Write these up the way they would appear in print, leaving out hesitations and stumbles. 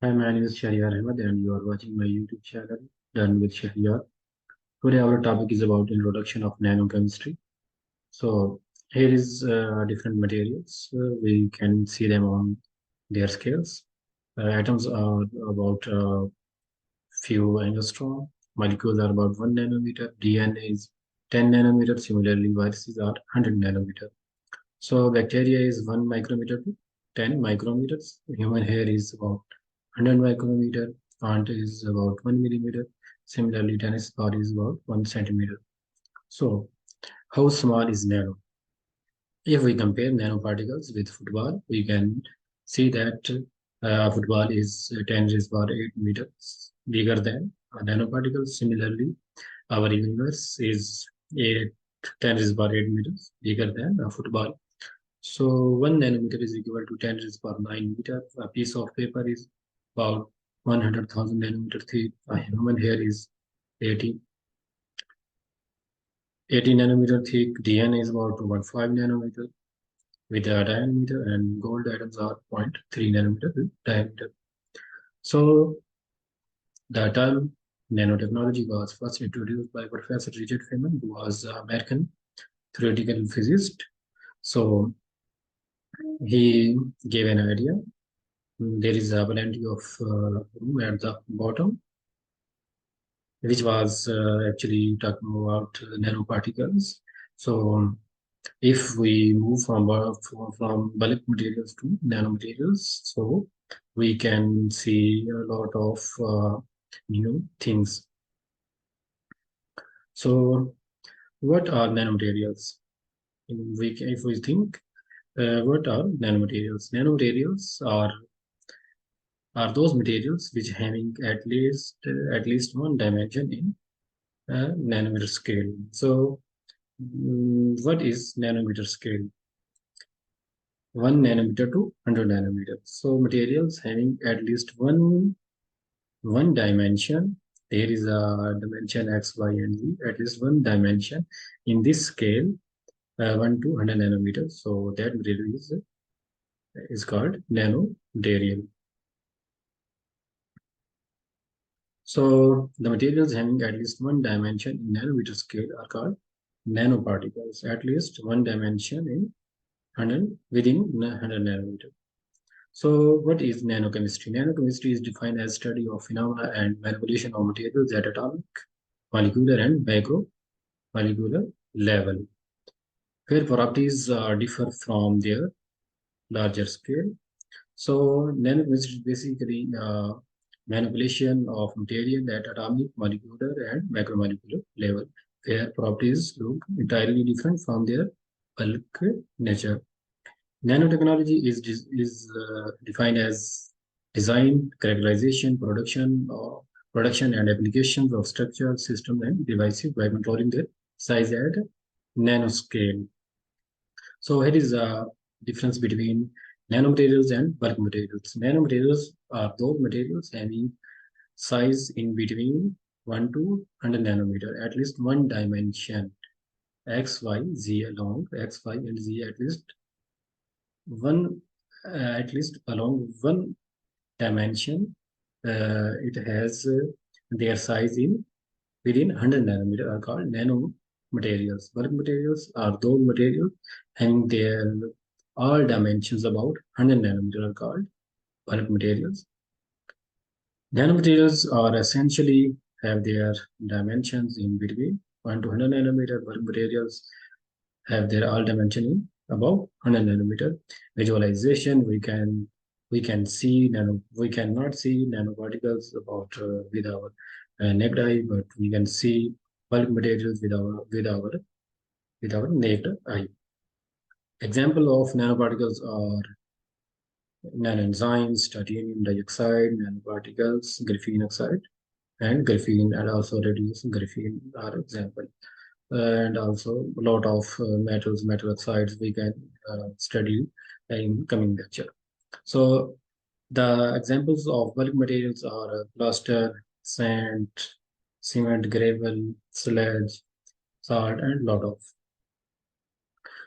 Hi, my name is Shehryar Ahmad, and you are watching my YouTube channel, Done with Shehryar. Today, our topic is about introduction of nanochemistry. So, here is different materials. We can see them on their scales. Atoms are about few angstrom. Molecules are about 1 nanometer. DNA is 10 nanometer. Similarly, viruses are 100 nanometer. So bacteria is 1 micrometer to 10 micrometers. Human hair is about 100 micrometer. Plant is about 1 millimeter. Similarly, tennis ball is about 1 centimeter. So how small is nano? If we compare nanoparticles with football, we can see that football is 10 raised power 8 meters bigger than a nanoparticle. Similarly, our universe is 8, 10 raised power 8 meters bigger than a football. So 1 nanometer is equal to 10 raised power 9 meter. A piece of paper is about 100,000 nanometer thick. A human hair is 80, 80 nanometer thick. DNA is about 2.5 nanometer with a diameter, and gold atoms are 0.3 nanometer with diameter. So the term nanotechnology was first introduced by Professor Richard Feynman, who was an American theoretical physicist. So he gave an idea. There is a plenty of room at the bottom, which was actually talking about nanoparticles. So if we move from bulk materials to nanomaterials, so we can see a lot of new things. So what are nanomaterials? If we think, what are nanomaterials? Nanomaterials are those materials which having at least one dimension in nanometer scale. So what is nanometer scale? 1 nanometer to 100 nanometers. So materials having at least one dimension. There is a dimension x, y, and z. At least one dimension in this scale, 1 to 100 nanometers. So that material is called nanomaterial. So the materials having at least one dimension in nanometer scale are called nanoparticles. At least one dimension in 100 within 100 nanometer. So what is nanochemistry? Nanochemistry is defined as study of phenomena and manipulation of materials at atomic, molecular, and macromolecular level, where properties differ from their larger scale. So nanochemistry is basically manipulation of material at atomic, molecular, and macromolecular level, where properties look entirely different from their bulk nature. Nanotechnology is defined as design, characterization, production and applications of structured systems and devices by controlling their size at nanoscale. So here is a difference between nanomaterials and bulk materials. Nanomaterials are those materials having size in between 1 to 100 nanometer, at least one dimension, x, y, z along x, y, and z one at least along one dimension. It has their size in within 100 nanometer are called nanomaterials. Bulk materials are those materials having their all dimensions about 100 nanometer are called bulk materials. Nanomaterials are essentially have their dimensions in between 1 to 100 nanometer. Bulk materials have their all dimension in above 100 nanometer. Visualization, we cannot see nanoparticles about with our naked eye, but we can see bulk materials with our naked eye. Example of nanoparticles are nanoenzymes, titanium dioxide, nanoparticles, graphene oxide, and graphene, and also reduced graphene are example. And also a lot of metal oxides we can study in coming lecture. So the examples of bulk materials are plaster, sand, cement, gravel, sludge, salt, and lot of.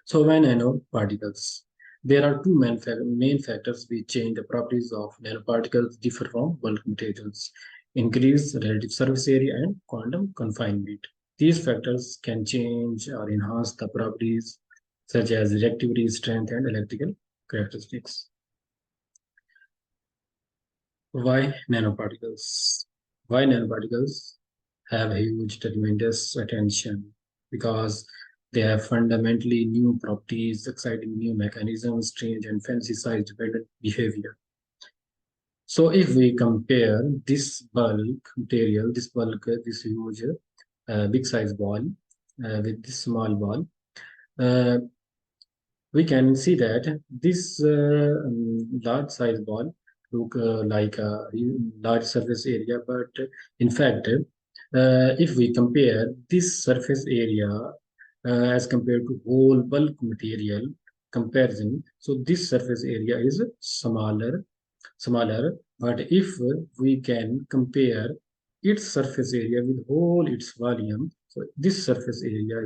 So when nanoparticles. There are two main factors which change the properties of nanoparticles differ from bulk materials: increased relative surface area and quantum confinement. These factors can change or enhance the properties such as reactivity, strength, and electrical characteristics. Why nanoparticles? Why nanoparticles have huge tremendous attention? Because they have fundamentally new properties, exciting new mechanisms, strange and fancy size dependent behavior. So if we compare this bulk material, this huge big size ball with this small ball, uh, we can see that this large size ball look like a large surface area, but in fact, if we compare this surface area as compared to whole bulk material comparison, so this surface area is smaller. But if we can compare its surface area with whole its volume, so this surface area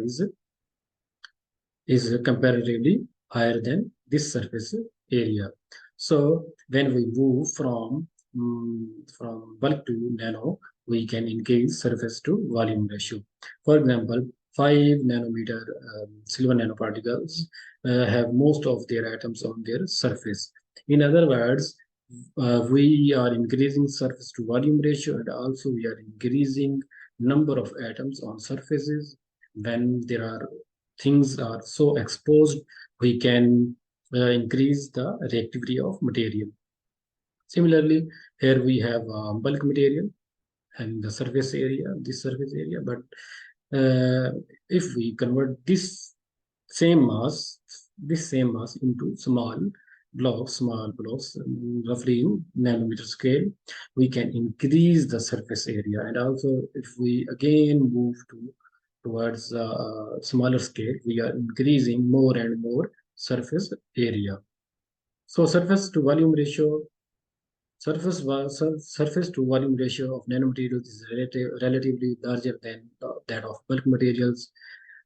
is comparatively higher than this surface area. So when we move from bulk to nano, we can increase surface to volume ratio. For example, 5 nanometer silver nanoparticles have most of their atoms on their surface. In other words, we are increasing surface to volume ratio, and also we are increasing number of atoms on surfaces. When there are things are so exposed, we can increase the reactivity of material. Similarly, here we have bulk material and the surface area, this surface area. But if we convert this same mass into small blocks, roughly in nanometer scale, we can increase the surface area. And also, if we again move towards smaller scale, we are increasing more and more surface area. So surface to volume ratio of nanomaterials is relatively larger than that of bulk materials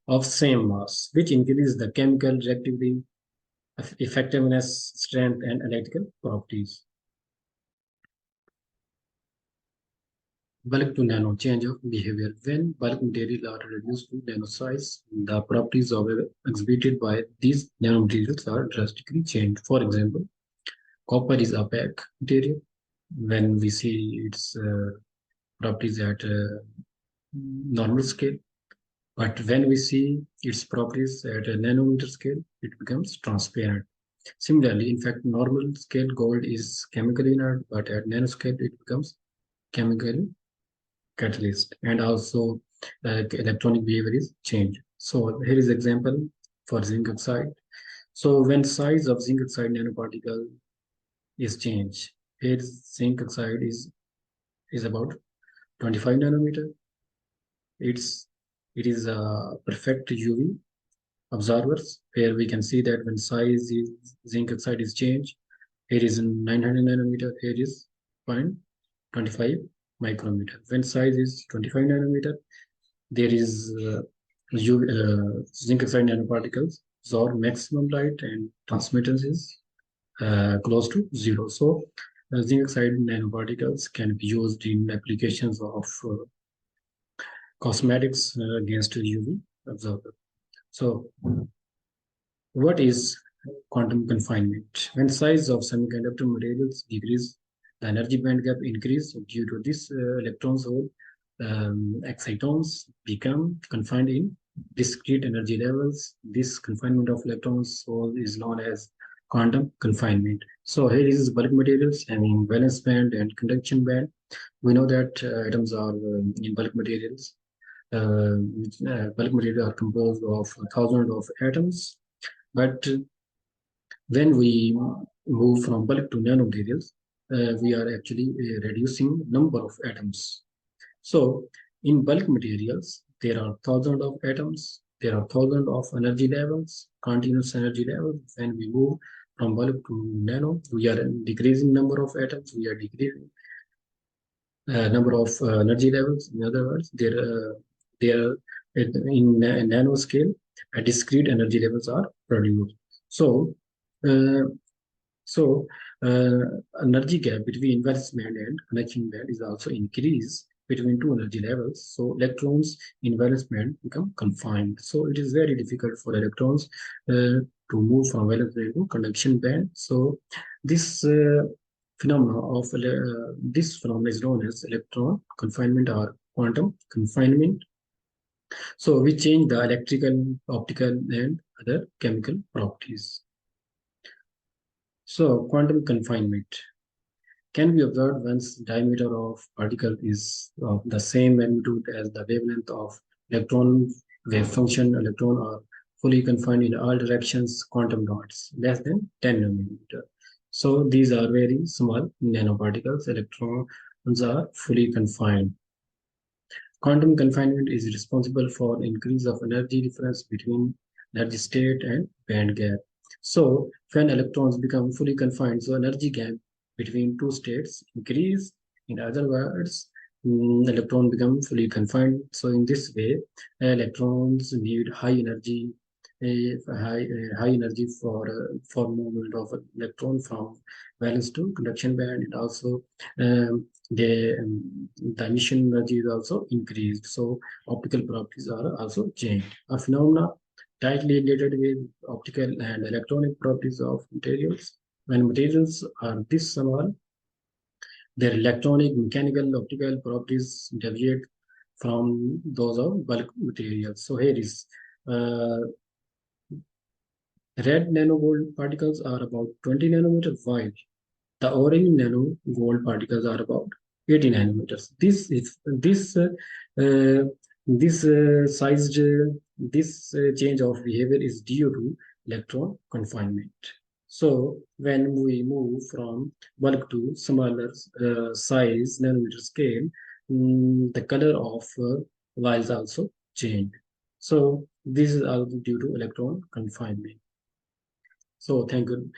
of same mass, which increases the chemical reactivity, effectiveness, strength, and electrical properties. Bulk to nano, change of behavior. When bulk material are reduced to nano size, the properties exhibited by these nanomaterials are drastically changed. For example, copper is opaque material. When we see its properties at normal scale, but when we see its properties at a nanometer scale, it becomes transparent. Similarly, in fact, normal scale gold is chemically inert, but at nanoscale it becomes chemical catalyst, and also electronic behavior is changed. So here is example for zinc oxide. So when size of zinc oxide nanoparticle is changed, here zinc oxide is about 25 nanometer. It is a perfect UV observers, where we can see that when size is zinc oxide is changed, here is 900 nanometer, here is 0.25 micrometer. When size is 25 nanometer, there is zinc oxide nanoparticles absorb maximum light and transmittance is close to zero. So zinc oxide nanoparticles can be used in applications of cosmetics against UV absorber. So what is quantum confinement? When size of semiconductor materials decrease, the energy band gap increase due to this electrons hole. Excitons become confined in discrete energy levels. This confinement of electrons hole is known as quantum confinement. So here is bulk materials having valence band and conduction band. We know that atoms are in bulk materials. Bulk materials are composed of thousands of atoms, but when we move from bulk to nanomaterials, we are actually reducing number of atoms. So in bulk materials, there are thousands of atoms, there are thousands of energy levels, continuous energy levels. When we move from bulk to nano, we are decreasing number of atoms, we are decreasing number of energy levels. In other words, there in nanoscale, discrete energy levels are produced. So Uh, so, uh, energy gap between valence band and conduction band is also increased between two energy levels. So, electrons in valence band become confined. So, it is very difficult for electrons to move from valence band to conduction band. So, this this phenomena is known as electron confinement or quantum confinement. So, we change the electrical, optical, and other chemical properties. So, quantum confinement can be observed once diameter of particle is of the same magnitude as the wavelength of electron wave function. Electron are fully confined in all directions, quantum dots less than 10 nanometer. So these are very small nanoparticles. Electrons are fully confined. Quantum confinement is responsible for increase of energy difference between energy state and band gap. So when electrons become fully confined, so energy gap between two states increase. In other words, electron become fully confined. So in this way, electrons need high energy for movement of electron from valence to conduction band, and also the emission energy is also increased. So optical properties are also changed. A phenomena tightly related with optical and electronic properties of materials. When materials are this small, their electronic, mechanical, optical properties deviate from those of bulk materials. So here is uh, red nanogold particles are about 20 nanometer wide. The orange nano gold particles are about 80 nanometers. Uh, this change of behavior is due to electron confinement. So when we move from bulk to smaller size nanometer scale, the color of vials also change. So this is also due to electron confinement. So thank you.